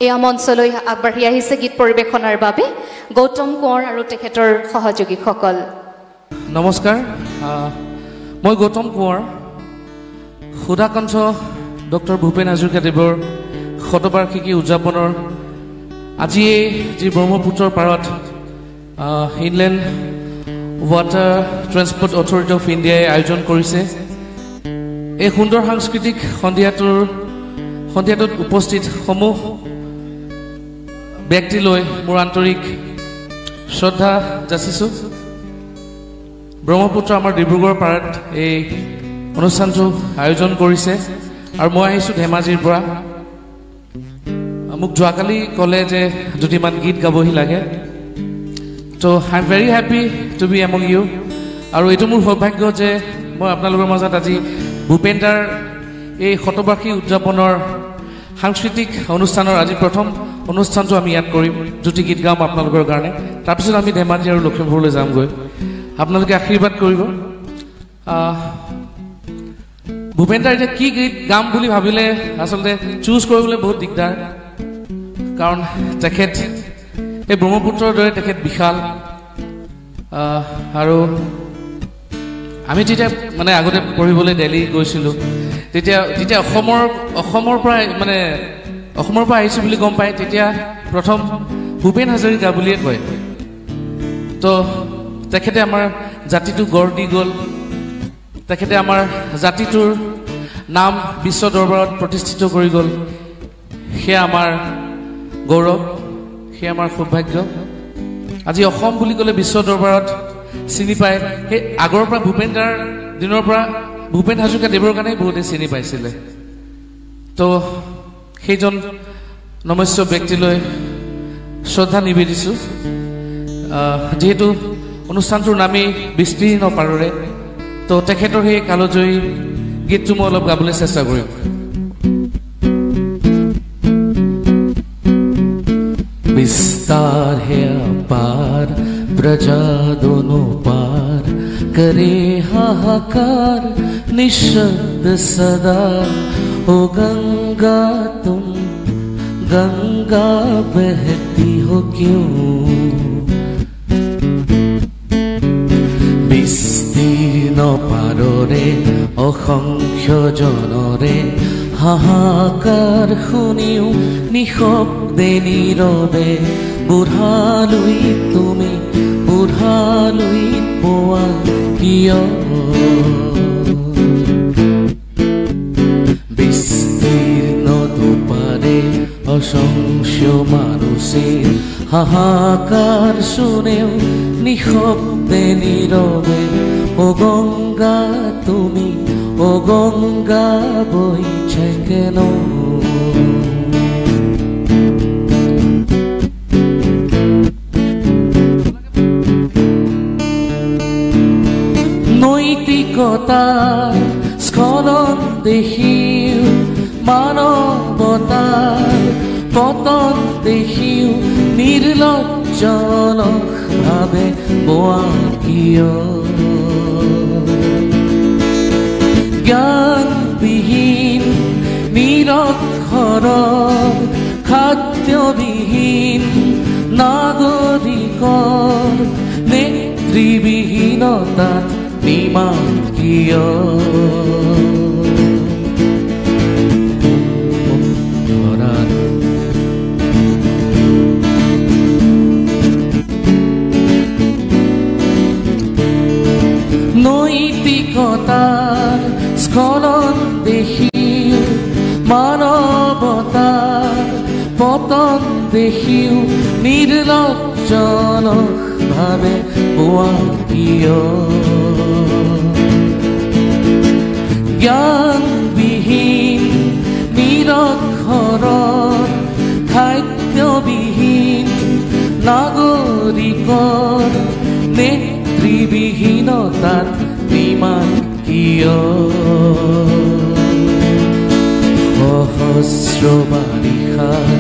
এয়া মঞ্চলৈ আগবাঢ়ি আহিছে গীত পৰিৱেশনৰ বাবে গৌতম কোঁৱৰ আৰু তেখেতৰ সহযোগীসকল। নমস্কাৰ, মই গৌতম কোঁৱৰ। সুধাকণ্ঠ ডক্টৰ ভূপেন হাজৰিকাদেৱৰ শতবাৰ্ষিকী উদযাপনৰ আজি যি ব্ৰহ্মপুত্ৰৰ পাৰত inland water transport authority of ইণ্ডিয়াই আয়োজন কৰিছে, এই সুন্দৰ সাংস্কৃতিক সন্ধিয়াটোত উপস্থিত সমূহ ব্যক্তিলৈ মোৰ আন্তৰিক শ্ৰদ্ধা যাচিছোঁ। ব্ৰহ্মপুত্ৰ আমাৰ ডিব্ৰুগড় পাৰত এই অনুষ্ঠানটো আয়োজন কৰিছে আৰু মই আহিছোঁ ধেমাজিৰ পৰা। মোক যোৱাকালি ক'লে যে দুটিমান গীত গাবহি লাগে, ত' I am very happy to be among you. আৰু এইটো মোৰ সৌভাগ্য যে মই আপোনালোকৰ মাজত আজি ভূপেন দাৰ এই শতবাৰ্ষিকী উদযাপনৰ সাংস্কৃতিক অনুষ্ঠানৰ আজি প্ৰথম অনুষ্ঠানটো আমি ইয়াত কৰিম। দুটি গীত গাম আপোনালোকৰ কাৰণে, তাৰপিছত আমি ধেমাজি আৰু লখিমপুৰলৈ যামগৈ। আপোনালোকে আশীৰ্বাদ কৰিব। ভূপেন দাৰ এতিয়া কি গীত গাম বুলি ভাবিলে আচলতে চুজ কৰিবলৈ বহুত দিগদাৰ, কাৰণ তেখেত এই ব্ৰহ্মপুত্ৰৰ দৰে তেখেত বিশাল। আৰু আমি যেতিয়া মানে আগতে পঢ়িবলৈ দিল্লী গৈছিলোঁ, যেতিয়া অসমৰ পৰা আহিছোঁ বুলি গম পায়, তেতিয়া প্ৰথম ভূপেন হাজৰিকা বুলিয়ে কয়। তো তেখেতে আমাৰ জাতিটো গঢ় দি গ'ল, তেখেতে আমাৰ জাতিটোৰ নাম বিশ্ব দৰবাৰত প্ৰতিষ্ঠিত কৰি গ'ল। সেয়া আমাৰ গৌৰৱ, সেয়া আমাৰ সৌভাগ্য। আজি অসম বুলি ক'লে বিশ্ব দৰবাৰত চিনি পায়। সেই আগৰ পৰা ভূপেন দাৰ দিনৰ পৰা ভূপেন হাজৰিকা দেৱৰ কাৰণেই বহুতে চিনি পাইছিলে। তো সেইজন নমস্য ব্যক্তিলৈ শ্ৰদ্ধা নিবেদিছোঁ। যিহেতু অনুষ্ঠানটোৰ নামেই বিস্তীৰ্ণ পাৰৰে, তো তেখেতৰ সেই কালজয়ী গীতটো মই অলপ গাবলৈ চেষ্টা কৰিম। विस्तार है अपार, ब्रजा दोनों पार, करे हाहाकार निशब्द सदा। ओ गंगा तुम गंगा बहती हो क्यों, বিস্তীৰ্ণ পাৰৰে অসংখ্য জনৰে হাহাকাৰ শুনিও নিশব্দে নীৰৱে। বুঢ়ালৈ তুমি বুঢ়ালৈ পোৱা কিয়, বিস্তীৰ্ণ দুপাৰে অসংখ্য মানুষে হাহাকাৰ শুনেও নিশব্দে নীৰৱে। ও গঙ্গা তুমি ও গঙ্গা বইছে কেন, নৈতিকতাৰ স্খলন দেখিও মানৱতাৰ পতন দেখিও নিৰ্লজ্জলক ভাবে বোৱা কিয়, জ্ঞানবিহীন নিৰক্ষৰ খাদ্যবিহীন নাগৰিকৰ নেতৃবিহীনতাত ইমান কিয়, নৈতিকতাৰ স্খলন দেখিও মানৱতাৰ পতন দেখিও নিৰ্লজ্জলক ভাবে পোৱা কিয়, জ্ঞানবিহীন নিৰক্ষৰ খাদ্যবিহীন নাগৰিকৰ নেতৃবিহীনতাত ইমান কিয়, সহস্ৰ বাৰিষাৰ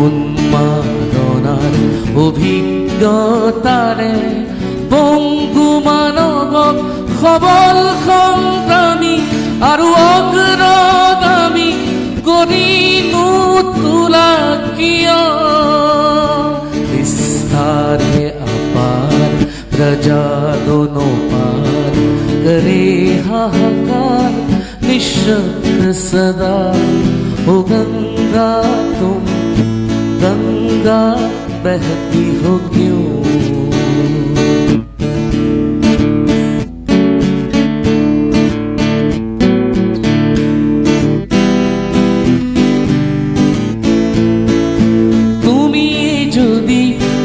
উন্মাদনাৰ অভিজ্ঞতাৰে বংগু মানৱক সবল সংগ্ৰামী আৰু অগ্ৰগামী কৰি तुला किया विस्तार है अपार प्रजा दोनों पार करे हाहाकार निशब्द सदा हो गंगा तुम गंगा बहती हो क्यों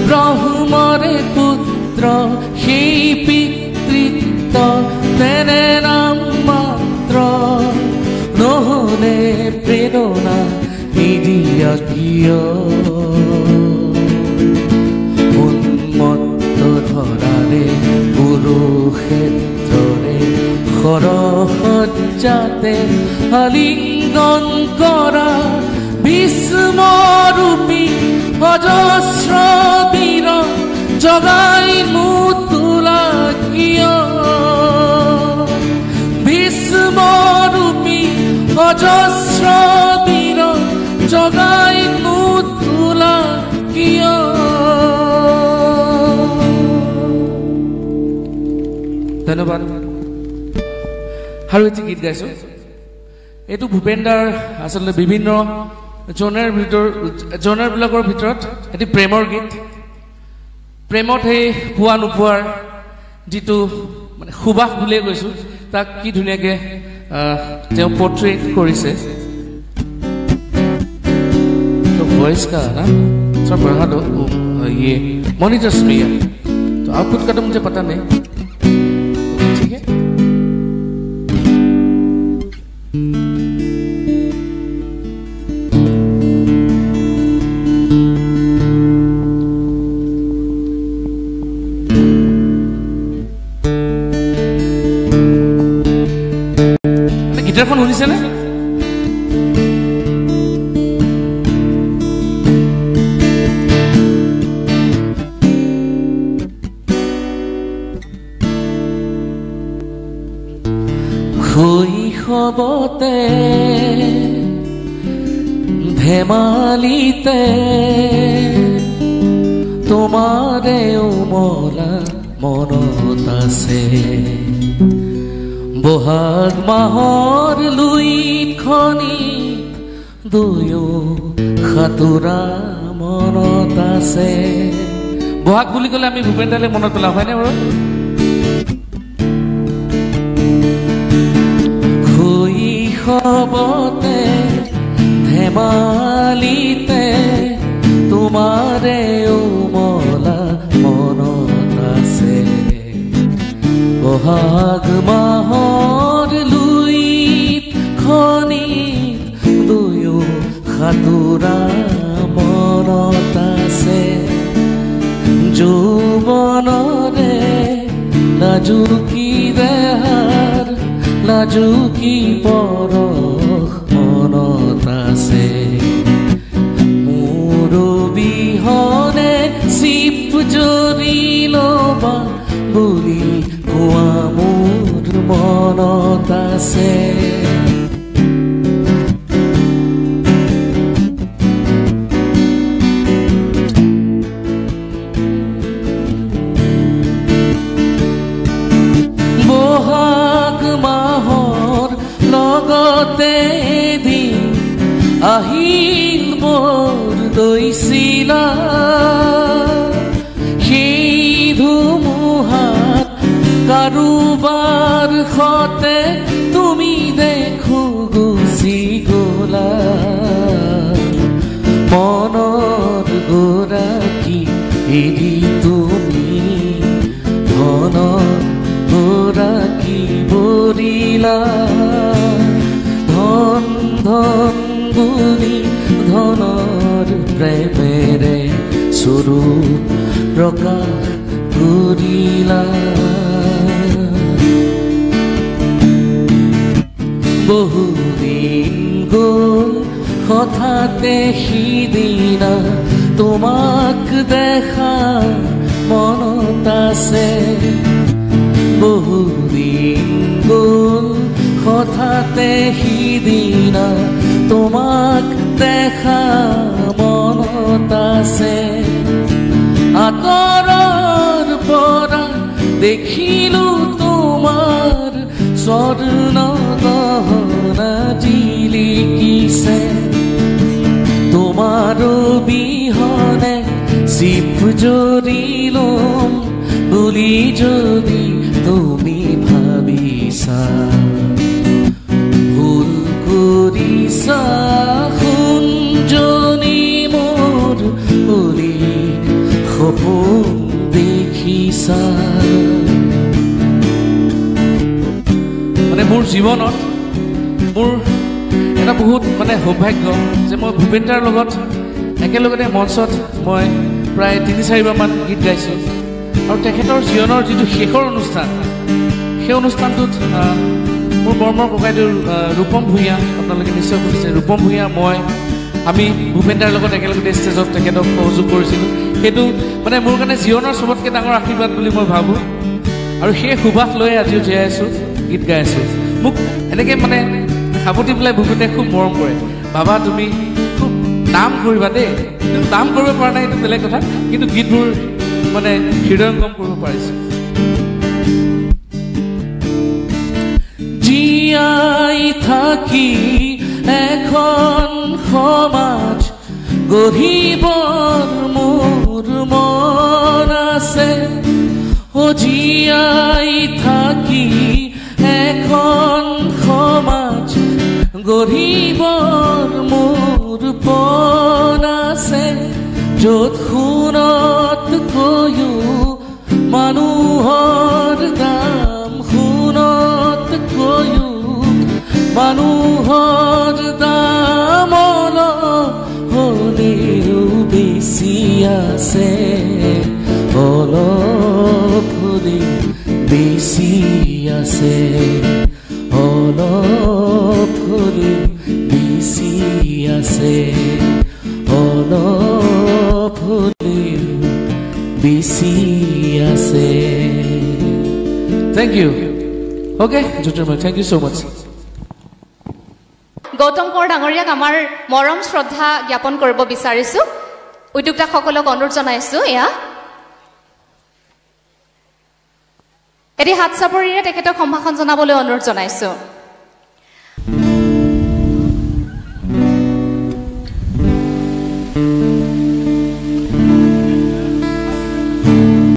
ব্রহ্মরে পুত্র সেই পিতৃত্ব তেনে নাম মাত্র নহলে প্রেরণা নিদিয়া কিয় উন্মত্ত ধৰাৰে কুৰুক্ষেত্ৰৰে সৰসজ্জাতে আলিঙ্গন কৰা ভীষ্মৰূপী অজস্ৰ বীৰ জগাই মুতুলা কিয় ভীষ্মৰূপী অজস্ৰ বীৰ জগাই মুতুলা কিয় ধন্যবাদ আৰু এটি গীত গাইছো এইটো ভূপেন্দাৰ আচলতে বিভিন্ন জনাৰবিলাকৰ ভিতৰত এটি প্ৰেমৰ গীত প্ৰেমত সেই পোৱা নোপোৱাৰ যিটো মানে সুবাস বুলিয়ে কৈছো তাক কি ধুনীয়াকৈ তেওঁ পোৰ্ট্ৰেট কৰিছে तो वॉइस का ना सब बढ़ा दो ये मॉनिटर्स में है तो आउटपुट का तो मुझे पता नहीं ठीक है गिटारখন শুনিছে নে শৈশৱতে ধেমালিতে তোমাৰে উমলা মনত আছে বহাগ মাহৰ লুইতখনি দুয়ো সাঁতোৰা মনত আছে বহাগ বুলি ক'লে আমি ভূপেন দালে মনত পেলাওঁ হয়নে বাৰু শৈশৱতে ধেমালিতে তোমাৰে উমলা মনত আছে বহাগ মাহৰ লুইতখনি দুয়ো সাঁতোৰা মনত আছে যৌৱনৰে লাজুকী দেহাৰ লাজুকী পৰশ মনত আছে মোৰ বিহনে চিপ জৰি ল'বা বুলি কোৱা মোৰ মনত আছে বহাগ মাহৰ লগতে দিন আহিল মোৰ দৈছিলা সেই ধুমুহাত কাৰোবাৰ সতে তুমি দেখো গুচি গলা মনৰ গৰাকী এৰি তুমি ধনৰ গৰাকী বৰিলা ধন ধন বুলি ধনৰ প্ৰেমেৰে স্বৰূপ প্ৰকাশ কৰিলা বহুদিন গ'ল হঠাতে সিদিনা তোমাক দেখা মনত আছে বহুদিন গ'ল হঠাতে সিদিনা তোমাক দেখা মনত আছে আতৰৰ পৰা দেখিলো তোমাৰ স্বৰ্ণ গহনা জিলিকিছে তোমাৰ বিহনে চিপ জৰিলম বুলি যদি তুমি ভাবিছা ভুল কৰিছা শুনজনী মোৰ বুলি সপোন দেখিছা মানে মোৰ জীৱনত মোৰ এটা বহুত মানে সৌভাগ্য যে মই ভূপেন দাৰ লগত একেলগতে মঞ্চত মই প্ৰায় ৩-৪ বাৰমান গীত গাইছোঁ আৰু তেখেতৰ জীৱনৰ যিটো শেষৰ অনুষ্ঠান সেই অনুষ্ঠানটোত মোৰ বৰ্মৰ ককাইদেউ ৰূপম ভূঞা আপোনালোকে নিশ্চয় শুনিছে ৰূপম ভূঞা মই আমি ভূপেন দাৰ লগত একেলগতে ষ্টেজত তেখেতক সহযোগ কৰিছিলোঁ সেইটো মানে মোৰ কাৰণে জীৱনৰ চবতকৈ ডাঙৰ আশীৰ্বাদ বুলি মই ভাবোঁ আৰু সেই সুবাস লৈ আজিও জীয়াই আছোঁ গীত গাই আছোঁ মোক এনেকৈ মানে সাৱটি পেলাই ভূপেনে খুব মৰম কৰে বাবা তুমি খুব নাম কৰিবা দেই নাম কৰিব পৰা নাই এইটো বেলেগ কথা কিন্তু গীতবোৰ মানে হৃদয়ংগম কৰিব পাৰিছোঁ জীয়াই থাকি এখন সমাজ গঢ়িবৰ মোৰ মন আছে জীয়াই থাকি এখন সমাজ গঢ়িবৰ মোৰ পণ আছে য'ত সোণতকৈও মানুহৰ দাম সোণতকৈও মানুহৰ দাম অলপ হ'লেও বেছি আছে অলপ হ'লেও বেছি আছে অলপ হ'লেও বেছি আছে অলপ হ'লেও বেছি আছে thank you okay Jyotirmoy thank you so' much Gautam Konwar ডাঙৰীয়াক আমাৰ মৰম শ্ৰদ্ধা জ্ঞাপন কৰিব বিচাৰিছোঁ উদ্যোক্তাসকলক অনুৰোধ জনাইছোঁ এয়া এটি হাত চাপৰিৰে তেখেতক সম্ভাষণ জনাবলৈ অনুৰোধ জনাইছোঁ